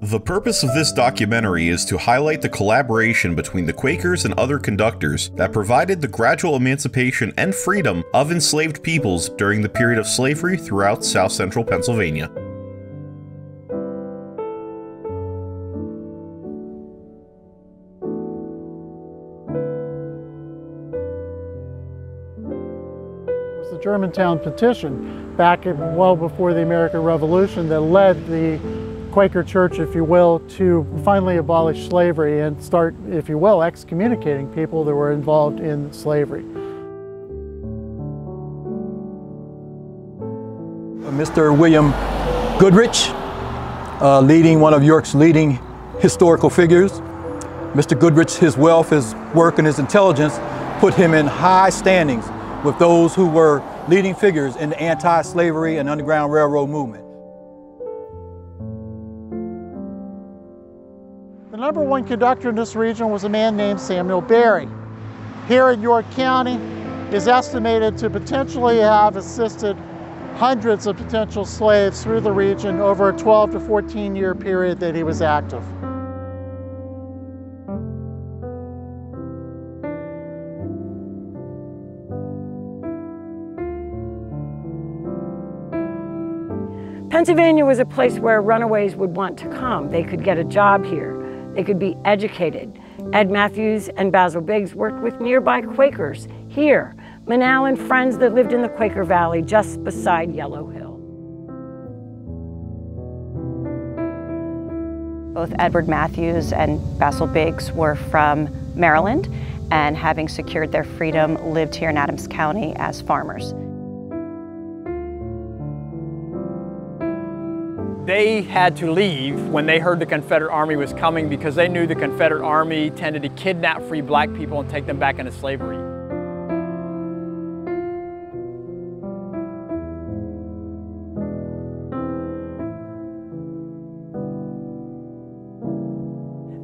The purpose of this documentary is to highlight the collaboration between the Quakers and other conductors that provided the gradual emancipation and freedom of enslaved peoples during the period of slavery throughout South Central Pennsylvania. It was the Germantown Petition back well before the American Revolution that led the Quaker Church, if you will, to finally abolish slavery and start, if you will, excommunicating people that were involved in slavery. Mr. William Goodrich, one of York's leading historical figures. Mr. Goodrich, his wealth, his work, and his intelligence put him in high standings with those who were leading figures in the anti-slavery and Underground Railroad movement. The number one conductor in this region was a man named Samuel Berry. Here in York County is estimated to potentially have assisted hundreds of potential slaves through the region over a 12 to 14 year period that he was active. Pennsylvania was a place where runaways would want to come. They could get a job here. They could be educated. Ed Matthews and Basil Biggs worked with nearby Quakers here, Manal and friends that lived in the Quaker Valley just beside Yellow Hill. Both Edward Matthews and Basil Biggs were from Maryland and, having secured their freedom, lived here in Adams County as farmers. They had to leave when they heard the Confederate Army was coming because they knew the Confederate Army tended to kidnap free black people and take them back into slavery.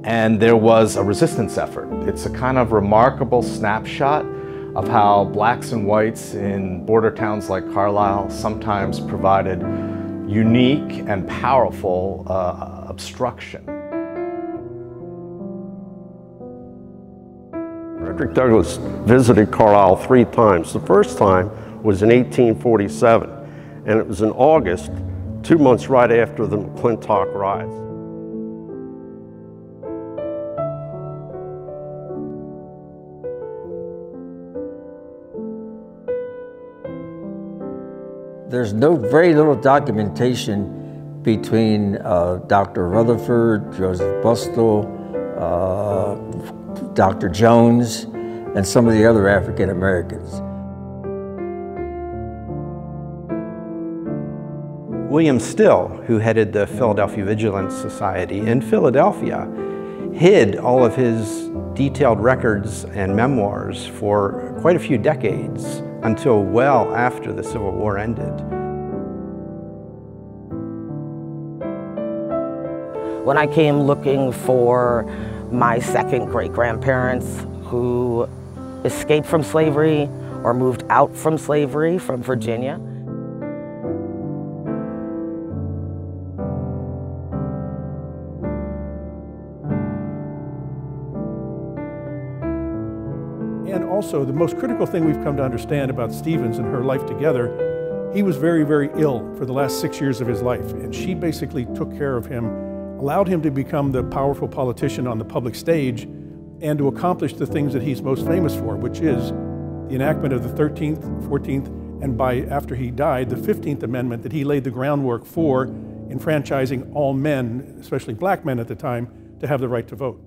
And there was a resistance effort. It's a kind of remarkable snapshot of how blacks and whites in border towns like Carlisle sometimes provided unique and powerful obstruction. Frederick Douglass visited Carlisle 3 times. The first time was in 1847, and it was in August, 2 months right after the McClintock riots. There's very little documentation between Dr. Rutherford, Joseph Bustle, Dr. Jones, and some of the other African Americans. William Still, who headed the Philadelphia Vigilance Society in Philadelphia, hid all of his detailed records and memoirs for quite a few decades, until well after the Civil War ended. When I came looking for my second great-grandparents who escaped from slavery or moved out from slavery from Virginia, and also, the most critical thing we've come to understand about Stevens and her life together, he was very, very ill for the last 6 years of his life, and she basically took care of him, allowed him to become the powerful politician on the public stage, and to accomplish the things that he's most famous for, which is the enactment of the 13th, 14th, and after he died, the 15th Amendment that he laid the groundwork for, enfranchising all men, especially black men at the time, to have the right to vote.